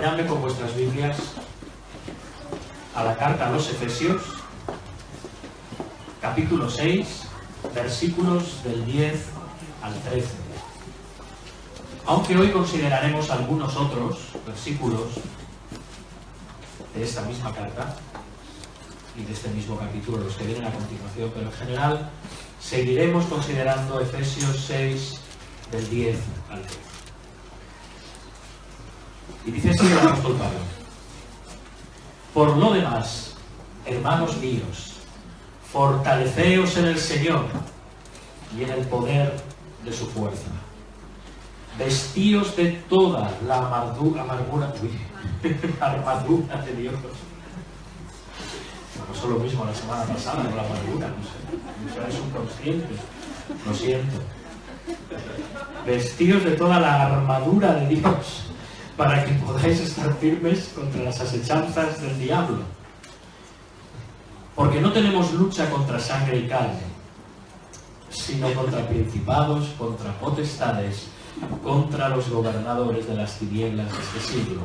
Acompañadme con vuestras Biblias a la carta a los Efesios, capítulo 6, versículos del 10 al 13. Aunque hoy consideraremos algunos otros versículos de esta misma carta y de este mismo capítulo, los que vienen a continuación, pero en general seguiremos considerando Efesios 6, del 10 al 13. Y dice así el apóstol Pablo: por lo demás, hermanos míos, fortaleceos en el Señor y en el poder de su fuerza. Vestíos de toda la armadura de Dios. No pasó lo mismo la semana pasada con la armadura, no sé. No soy subconsciente, lo siento. Vestíos de toda la armadura de Dios, para que podáis estar firmes contra las asechanzas del diablo. Porque no tenemos lucha contra sangre y carne, sino contra principados, contra potestades, contra los gobernadores de las tinieblas de este siglo,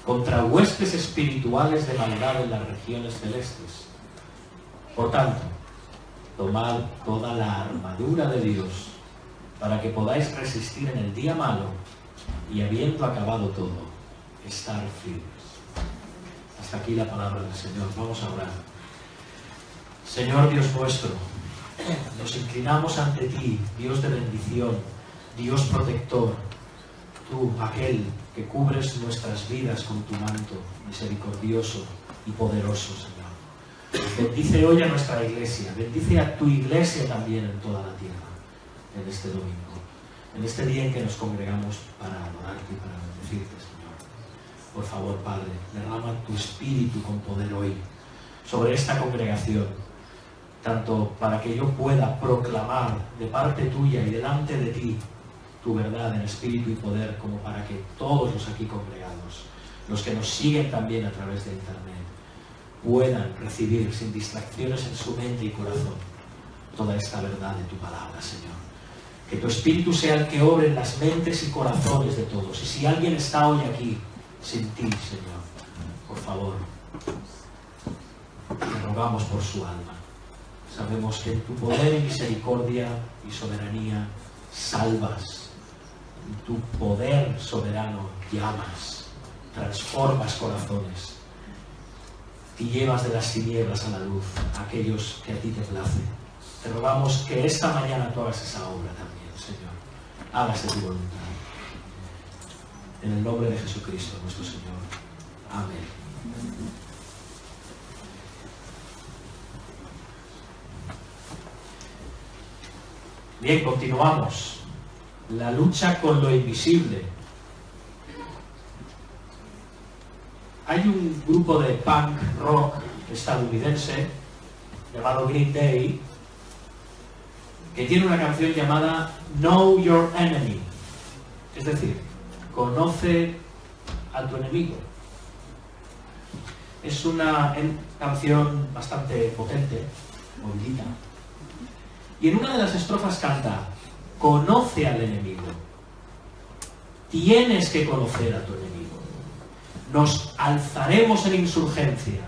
contra huestes espirituales de maldad en las regiones celestes. Por tanto, tomad toda la armadura de Dios, para que podáis resistir en el día malo, y habiendo acabado todo, estar firmes. Hasta aquí la palabra del Señor. Vamos a orar. Señor Dios nuestro, nos inclinamos ante ti, Dios de bendición, Dios protector, tú, aquel que cubres nuestras vidas con tu manto misericordioso y poderoso, Señor. Bendice hoy a nuestra iglesia, bendice a tu iglesia también en toda la tierra, en este domingo, en este día en que nos congregamos para adorarte y para bendecirte, Señor. Por favor, Padre, derrama tu espíritu con poder hoy sobre esta congregación, tanto para que yo pueda proclamar de parte tuya y delante de ti tu verdad en espíritu y poder, como para que todos los aquí congregados, los que nos siguen también a través de internet, puedan recibir sin distracciones en su mente y corazón toda esta verdad de tu palabra, Señor. Que tu espíritu sea el que obre en las mentes y corazones de todos. Y si alguien está hoy aquí sin ti, Señor, por favor, te rogamos por su alma. Sabemos que en tu poder y misericordia y soberanía salvas. En tu poder soberano llamas, transformas corazones y llevas de las tinieblas a la luz a aquellos que a ti te place. Te rogamos que esta mañana tú hagas esa obra también, Señor. Hágase tu voluntad. En el nombre de Jesucristo, nuestro Señor. Amén. Bien, continuamos. La lucha con lo invisible. Hay un grupo de punk rock estadounidense llamado Green Day que tiene una canción llamada Know Your Enemy, es decir, conoce a tu enemigo. Es una canción bastante potente, movidita, y en una de las estrofas canta: conoce al enemigo, tienes que conocer a tu enemigo, nos alzaremos en insurgencia,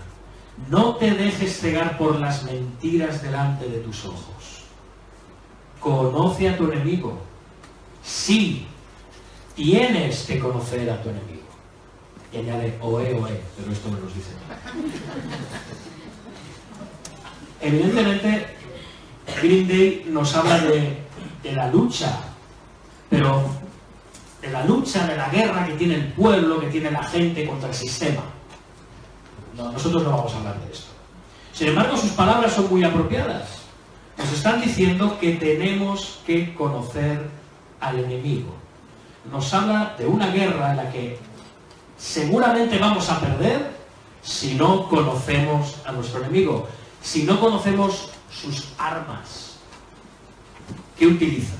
no te dejes cegar por las mentiras delante de tus ojos. Conoce a tu enemigo. Sí, tienes que conocer a tu enemigo. Y añade oe, pero esto no nos dice nada. Evidentemente, Green Day nos habla de la lucha, pero de la lucha, de la guerra que tiene el pueblo, que tiene la gente contra el sistema. No, nosotros no vamos a hablar de esto. Sin embargo, sus palabras son muy apropiadas. Nos están diciendo que tenemos que conocer al enemigo. Nos habla de una guerra en la que seguramente vamos a perder si no conocemos a nuestro enemigo, si no conocemos sus armas que utiliza.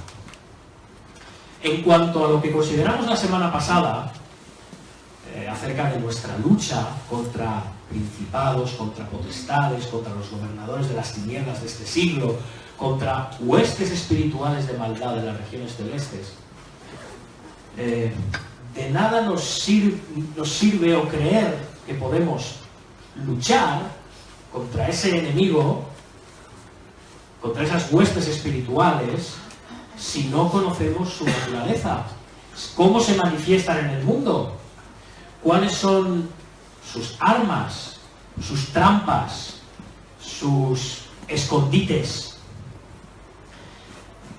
En cuanto a lo que consideramos la semana pasada, acerca de nuestra lucha contra principados, contra potestades, contra los gobernadores de las tinieblas de este siglo, contra huestes espirituales de maldad en las regiones celestes, de nada nos sirve o creer que podemos luchar contra ese enemigo, contra esas huestes espirituales, si no conocemos su naturaleza. ¿Cómo se manifiestan en el mundo? ¿Cuáles son sus armas, sus trampas, sus escondites?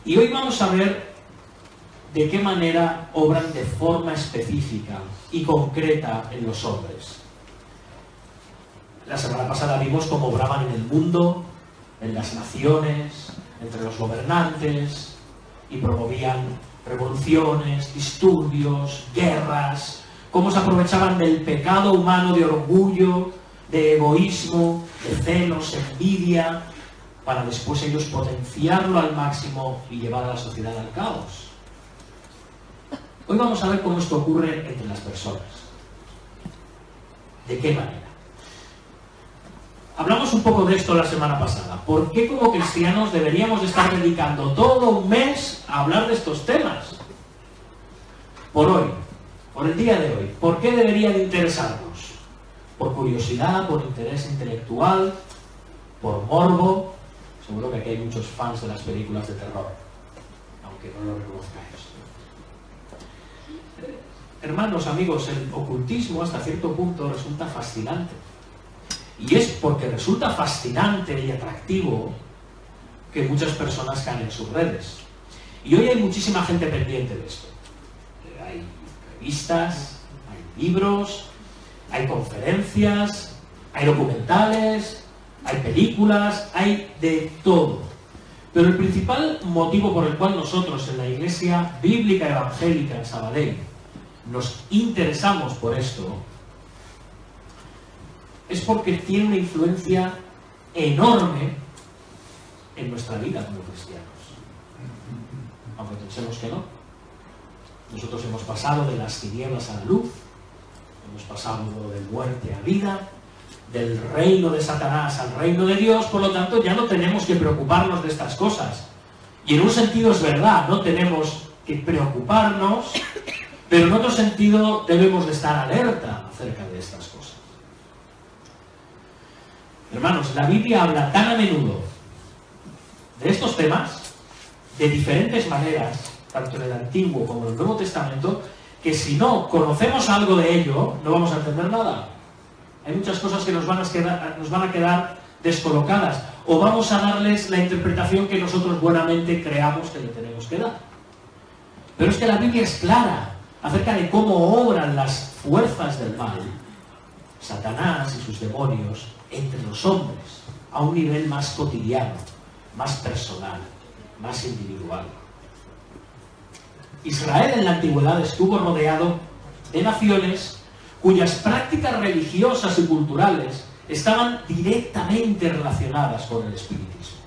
Y hoy vamos a ver de qué manera obran de forma específica y concreta en los hombres. La semana pasada vimos cómo obraban en el mundo, en las naciones, entre los gobernantes, y promovían revoluciones, disturbios, guerras, cómo se aprovechaban del pecado humano de orgullo, de egoísmo, de celos, envidia, para después ellos potenciarlo al máximo y llevar a la sociedad al caos. Hoy vamos a ver cómo esto ocurre entre las personas. ¿De qué manera? Hablamos un poco de esto la semana pasada. ¿Por qué como cristianos deberíamos de estar dedicando todo un mes a hablar de estos temas? Por hoy, por el día de hoy. ¿Por qué debería de interesarnos? ¿Por curiosidad, por interés intelectual, por morbo? Seguro que aquí hay muchos fans de las películas de terror, aunque no lo reconozcáis. Hermanos, amigos, el ocultismo hasta cierto punto resulta fascinante. Y es porque resulta fascinante y atractivo que muchas personas caen en sus redes. Y hoy hay muchísima gente pendiente de esto. Hay revistas, hay libros, hay conferencias, hay documentales, hay películas, hay de todo. Pero el principal motivo por el cual nosotros en la Iglesia Bíblica Evangélica en Sabadell nos interesamos por esto es porque tiene una influencia enorme en nuestra vida como cristianos. Aunque pensemos que no. Nosotros hemos pasado de las tinieblas a la luz, hemos pasado de muerte a vida, del reino de Satanás al reino de Dios, por lo tanto ya no tenemos que preocuparnos de estas cosas. Y en un sentido es verdad, no tenemos que preocuparnos, pero en otro sentido debemos de estar alerta acerca de estas cosas. Hermanos, la Biblia habla tan a menudo de estos temas, de diferentes maneras, tanto en el Antiguo como en el Nuevo Testamento, que si no conocemos algo de ello, no vamos a entender nada. Hay muchas cosas que nos van a quedar descolocadas, o vamos a darles la interpretación que nosotros buenamente creamos que le tenemos que dar. Pero es que la Biblia es clara acerca de cómo obran las fuerzas del mal, Satanás y sus demonios, entre los hombres, a un nivel más cotidiano, más personal, más individual. Israel en la antigüedad estuvo rodeado de naciones cuyas prácticas religiosas y culturales estaban directamente relacionadas con el espiritismo.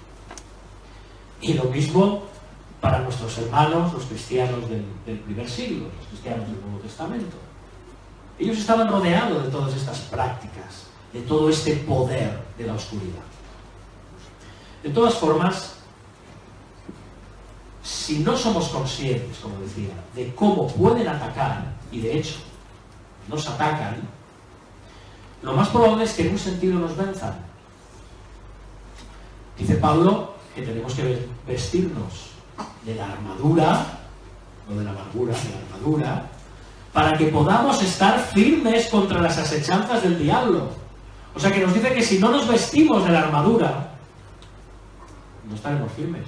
Y lo mismo para nuestros hermanos, los cristianos del primer siglo, los cristianos del Nuevo Testamento. Ellos estaban rodeados de todas estas prácticas, de todo este poder de la oscuridad. De todas formas, si no somos conscientes, como decía, de cómo pueden atacar, y de hecho nos atacan, lo más probable es que en un sentido nos venzan. Dice Pablo que tenemos que vestirnos de la armadura, no de la amargura, de la armadura, para que podamos estar firmes contra las asechanzas del diablo. O sea que nos dice que si no nos vestimos de la armadura, no estaremos firmes.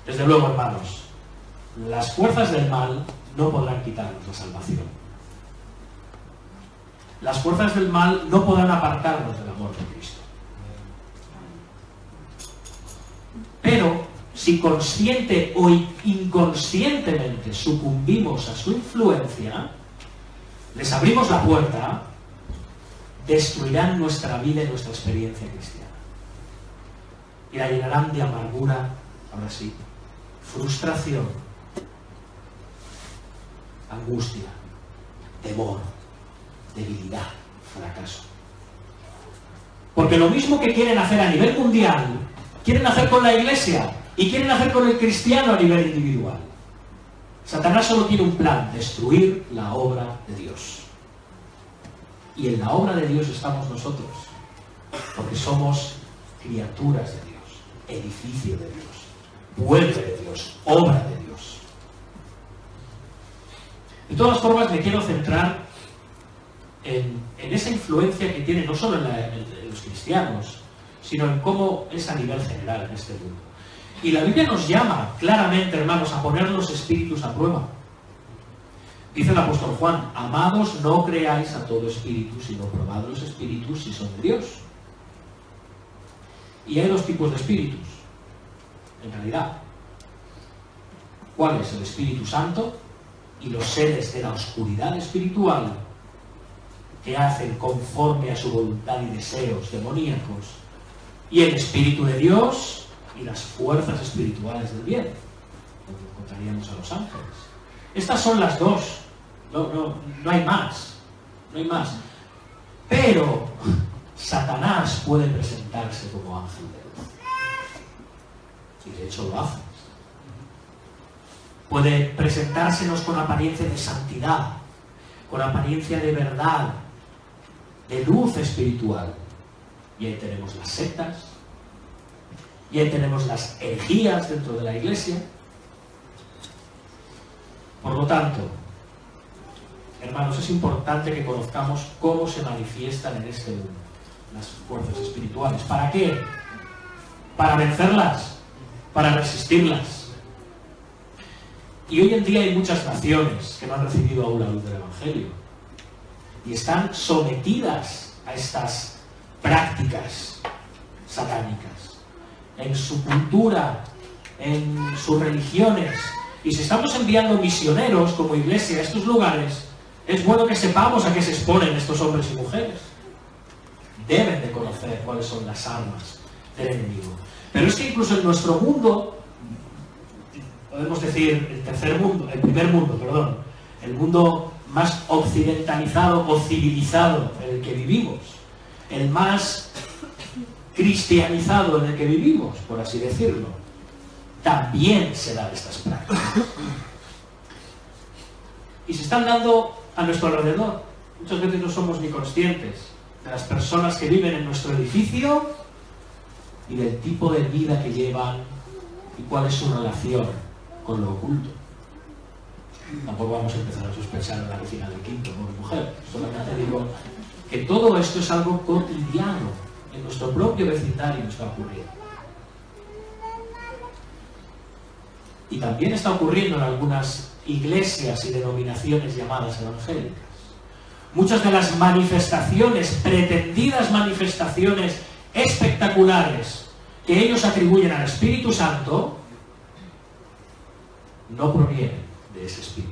Desde luego, hermanos, las fuerzas del mal no podrán quitarnos la salvación. Las fuerzas del mal no podrán apartarnos del amor de Cristo. Pero, si consciente o inconscientemente sucumbimos a su influencia, les abrimos la puerta, destruirán nuestra vida y nuestra experiencia cristiana. Y la llenarán de amargura, ahora sí, frustración, angustia, temor, debilidad, fracaso. Porque lo mismo que quieren hacer a nivel mundial, quieren hacer con la Iglesia y quieren hacer con el cristiano a nivel individual. Satanás solo tiene un plan: destruir la obra de Dios. Y en la obra de Dios estamos nosotros, porque somos criaturas de Dios, edificio de Dios, pueblo de Dios, obra de Dios. De todas formas, me quiero centrar en esa influencia que tiene no solo en los cristianos, sino en cómo es a nivel general en este mundo. Y la Biblia nos llama claramente, hermanos, a poner los espíritus a prueba. Dice el apóstol Juan: amados, no creáis a todo espíritu, sino probad los espíritus si son de Dios. Y hay dos tipos de espíritus, en realidad. ¿Cuál es? El Espíritu Santo y los seres de la oscuridad espiritual que hacen conforme a su voluntad y deseos demoníacos. Y el Espíritu de Dios y las fuerzas espirituales del bien, donde encontraríamos a los ángeles. Estas son las dos. No hay más. No hay más. Pero Satanás puede presentarse como ángel de luz. Y de hecho lo hace. Puede presentársenos con apariencia de santidad, con apariencia de verdad, de luz espiritual. Y ahí tenemos las sectas, y ahí tenemos las herejías dentro de la iglesia. Por lo tanto, hermanos, es importante que conozcamos cómo se manifiestan en este mundo las fuerzas espirituales. ¿Para qué? Para vencerlas, para resistirlas. Y hoy en día hay muchas naciones que no han recibido aún la luz del Evangelio y están sometidas a estas prácticas satánicas, en su cultura, en sus religiones. Y si estamos enviando misioneros como iglesia a estos lugares, es bueno que sepamos a qué se exponen estos hombres y mujeres. Deben de conocer cuáles son las armas del enemigo. Pero es que incluso en nuestro mundo, podemos decir el primer mundo, el mundo más occidentalizado o civilizado en el que vivimos, el más cristianizado en el que vivimos, por así decirlo, también se dan estas prácticas. Y se están dando a nuestro alrededor. Muchas veces no somos ni conscientes de las personas que viven en nuestro edificio y del tipo de vida que llevan y cuál es su relación con lo oculto. Tampoco vamos a empezar a sospechar en la vecina del quinto, pobre mujer. Solamente digo que todo esto es algo cotidiano en nuestro propio vecindario está ocurriendo. Y también está ocurriendo en algunas iglesias y denominaciones llamadas evangélicas. Muchas de las manifestaciones, pretendidas manifestaciones espectaculares que ellos atribuyen al Espíritu Santo, no provienen de ese espíritu,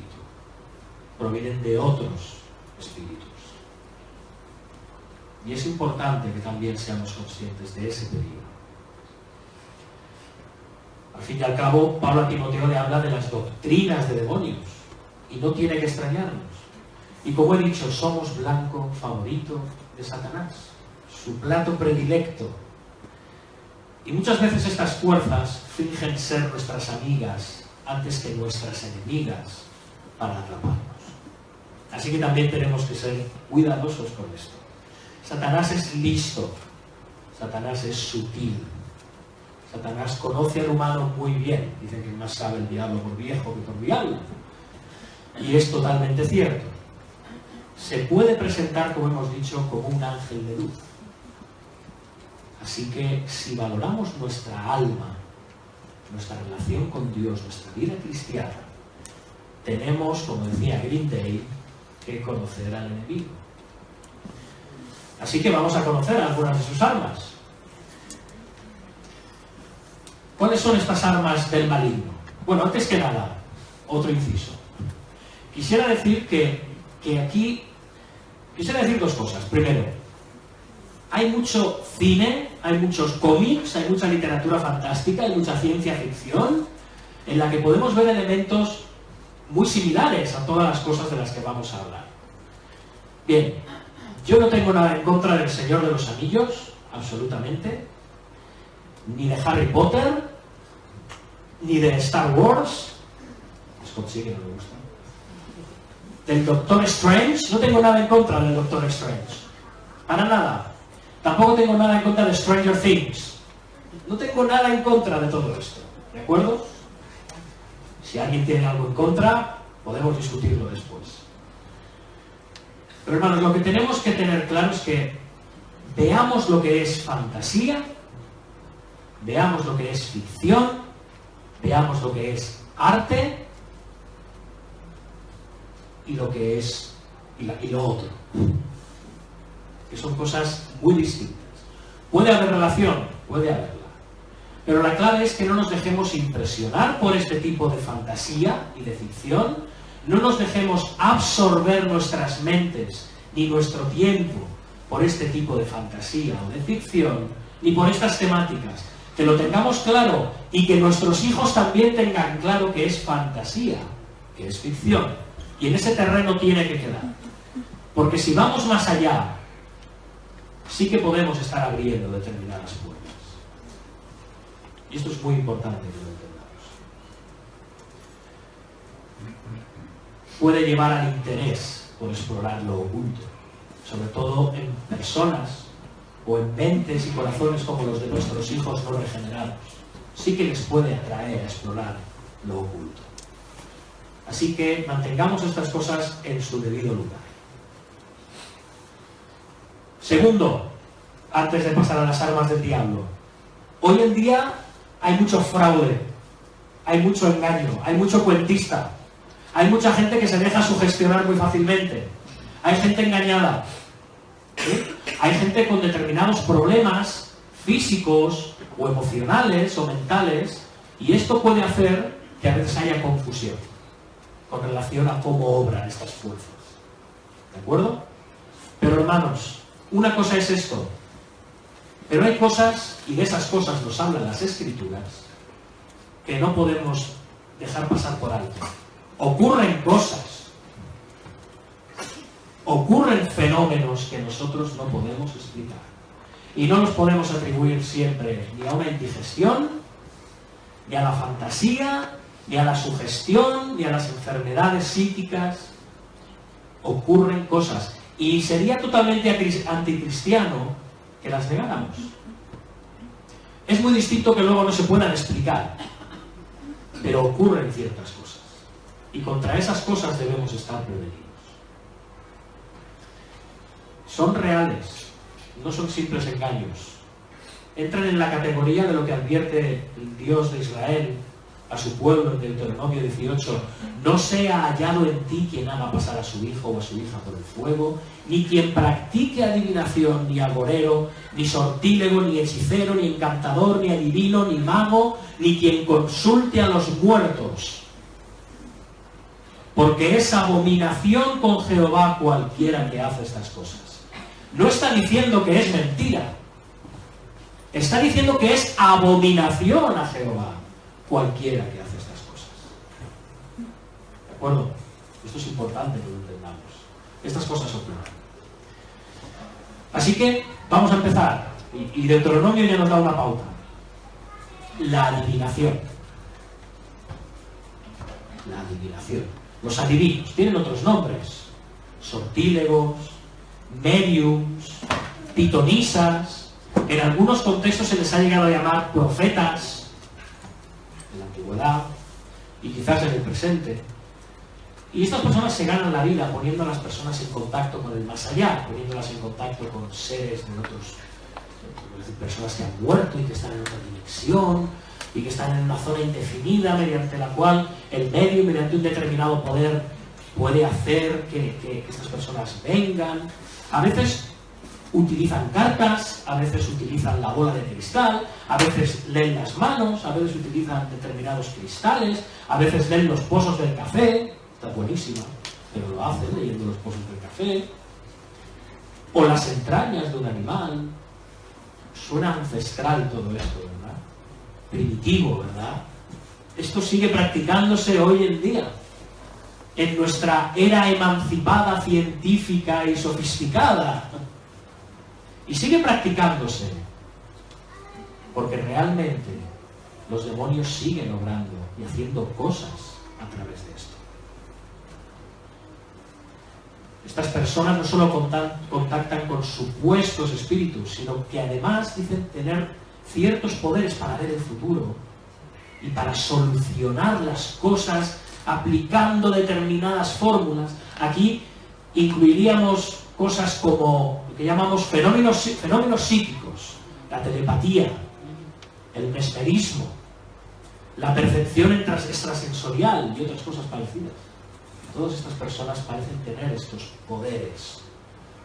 provienen de otros espíritus. Y es importante que también seamos conscientes de ese peligro. Al fin y al cabo, Pablo a Timoteo le habla de las doctrinas de demonios, y no tiene que extrañarnos. Y como he dicho, somos blanco favorito de Satanás, su plato predilecto. Y muchas veces estas fuerzas fingen ser nuestras amigas antes que nuestras enemigas para atraparnos. Así que también tenemos que ser cuidadosos con esto. Satanás es listo, Satanás es sutil, Satanás conoce al humano muy bien. Dicen que más sabe el diablo por viejo que por diablo. Y es totalmente cierto. Se puede presentar, como hemos dicho, como un ángel de luz. Así que si valoramos nuestra alma, nuestra relación con Dios, nuestra vida cristiana, tenemos, como decía Green Day, que conocer al enemigo. Así que vamos a conocer algunas de sus armas. ¿Cuáles son estas armas del maligno? Bueno, antes que nada, otro inciso. Quisiera decir que aquí, quisiera decir dos cosas. Primero, hay mucho cine, hay muchos cómics, hay mucha literatura fantástica, hay mucha ciencia ficción, en la que podemos ver elementos muy similares a todas las cosas de las que vamos a hablar. Bien, yo no tengo nada en contra del Señor de los Anillos, absolutamente, ni de Harry Potter, ni de Star Wars. Scott sí que no me gusta. Del Doctor Strange, no tengo nada en contra del Doctor Strange. Para nada. Tampoco tengo nada en contra de Stranger Things. No tengo nada en contra de todo esto. ¿De acuerdo? Si alguien tiene algo en contra, podemos discutirlo después. Pero hermanos, lo que tenemos que tener claro es que veamos lo que es fantasía, veamos lo que es ficción, veamos lo que es arte y lo que es y lo otro. Que son cosas muy distintas. ¿Puede haber relación? Puede haberla. Pero la clave es que no nos dejemos impresionar por este tipo de fantasía y de ficción, no nos dejemos absorber nuestras mentes ni nuestro tiempo por este tipo de fantasía o de ficción, ni por estas temáticas. Que lo tengamos claro y que nuestros hijos también tengan claro que es fantasía, que es ficción. Y en ese terreno tiene que quedar. Porque si vamos más allá, sí que podemos estar abriendo determinadas puertas. Y esto es muy importante que lo entendamos. Puede llevar al interés por explorar lo oculto, sobre todo en personas o en mentes y corazones como los de nuestros hijos no regenerados. Sí que les puede atraer a explorar lo oculto. Así que mantengamos estas cosas en su debido lugar. Segundo, antes de pasar a las armas del diablo, hoy en día hay mucho fraude, hay mucho engaño, hay mucho cuentista, hay mucha gente que se deja sugestionar muy fácilmente, hay gente engañada, ¿sí? Hay gente con determinados problemas físicos o emocionales o mentales, y esto puede hacer que a veces haya confusión con relación a cómo obran estas fuerzas. ¿De acuerdo? Pero hermanos, una cosa es esto, pero hay cosas, y de esas cosas nos hablan las Escrituras, que no podemos dejar pasar por alto. Ocurren cosas, ocurren fenómenos que nosotros no podemos explicar. Y no los podemos atribuir siempre ni a una indigestión, ni a la fantasía, ni a la sugestión, ni a las enfermedades psíquicas. Ocurren cosas. Y sería totalmente anticristiano que las negáramos. Es muy distinto que luego no se puedan explicar, pero ocurren ciertas cosas. Y contra esas cosas debemos estar prevenidos. Son reales, no son simples engaños. Entran en la categoría de lo que advierte el Dios de Israel a su pueblo en Deuteronomio 18: no sea hallado en ti quien haga pasar a su hijo o a su hija por el fuego, ni quien practique adivinación, ni agorero, ni sortílego, ni hechicero, ni encantador, ni adivino, ni mago, ni quien consulte a los muertos. Porque es abominación con Jehová cualquiera que hace estas cosas. No está diciendo que es mentira. Está diciendo que es abominación a Jehová cualquiera que hace estas cosas. ¿De acuerdo? Esto es importante que lo entendamos. Estas cosas ocurren. Así que vamos a empezar. Y Deuteronomio ya nos da una pauta. La adivinación. La adivinación. Los adivinos tienen otros nombres. Sortílegos, mediums, pitonisas. En algunos contextos se les ha llegado a llamar profetas, en la antigüedad y quizás en el presente. Y estas personas se ganan la vida poniendo a las personas en contacto con el más allá, poniéndolas en contacto con seres de otros, personas que han muerto y que están en otra dimensión y que están en una zona indefinida mediante la cual el medio, mediante un determinado poder, puede hacer que estas personas vengan. A veces utilizan cartas, a veces utilizan la bola de cristal, a veces leen las manos, a veces utilizan determinados cristales, a veces leen los pozos del café, está buenísima, pero lo hacen leyendo los pozos del café, o las entrañas de un animal. Suena ancestral todo esto, ¿verdad? Primitivo, ¿verdad? Esto sigue practicándose hoy en día, en nuestra era emancipada, científica y sofisticada. Y sigue practicándose, porque realmente los demonios siguen obrando y haciendo cosas a través de esto. Estas personas no solo contactan con supuestos espíritus, sino que además dicen tener ciertos poderes para ver el futuro y para solucionar las cosas aplicando determinadas fórmulas. Aquí incluiríamos cosas como lo que llamamos fenómenos psíquicos, la telepatía, el mesmerismo, la percepción extrasensorial y otras cosas parecidas. Todas estas personas parecen tener estos poderes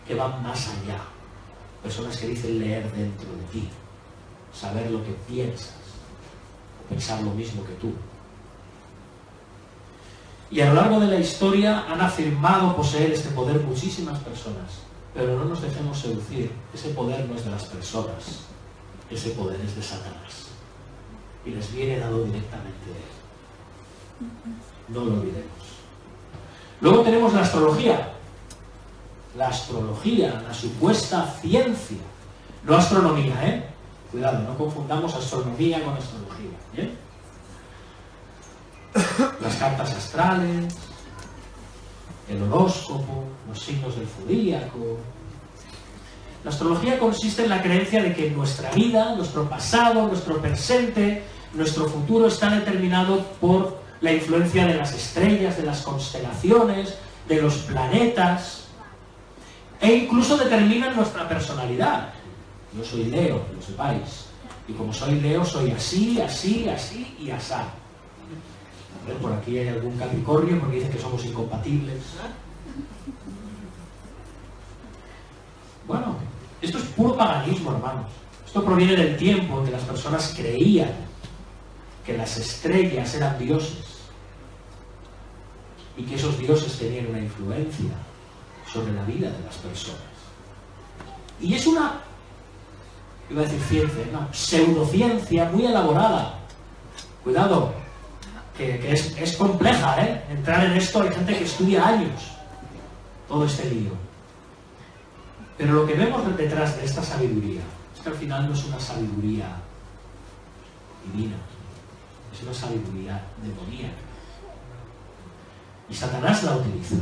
que van más allá. Personas que dicen leer dentro de ti, saber lo que piensas, o pensar lo mismo que tú. Y a lo largo de la historia han afirmado poseer este poder muchísimas personas, pero no nos dejemos seducir. Ese poder no es de las personas, ese poder es de Satanás. Y les viene dado directamente de él. No lo olvidemos. Luego tenemos la astrología. La astrología, la supuesta ciencia. No astronomía, ¿eh? Cuidado, no confundamos astronomía con astrología, ¿bien? Las cartas astrales, el horóscopo, los signos del zodíaco. La astrología consiste en la creencia de que nuestra vida, nuestro pasado, nuestro presente, nuestro futuro está determinado por la influencia de las estrellas, de las constelaciones, de los planetas, e incluso determinan nuestra personalidad. Yo soy Leo, que lo sepáis, y como soy Leo soy así, así, así y asá. A ver, por aquí hay algún Capricornio porque dicen que somos incompatibles. Bueno, esto es puro paganismo, hermanos. Esto proviene del tiempo en que las personas creían que las estrellas eran dioses y que esos dioses tenían una influencia sobre la vida de las personas. Y es una, iba a decir ciencia, una pseudociencia muy elaborada. Cuidado, que es compleja, ¿eh? Entrar en esto, hay gente que estudia años todo este lío. Pero lo que vemos detrás de esta sabiduría es que al final no es una sabiduría divina, es una sabiduría demoníaca. Y Satanás la utiliza.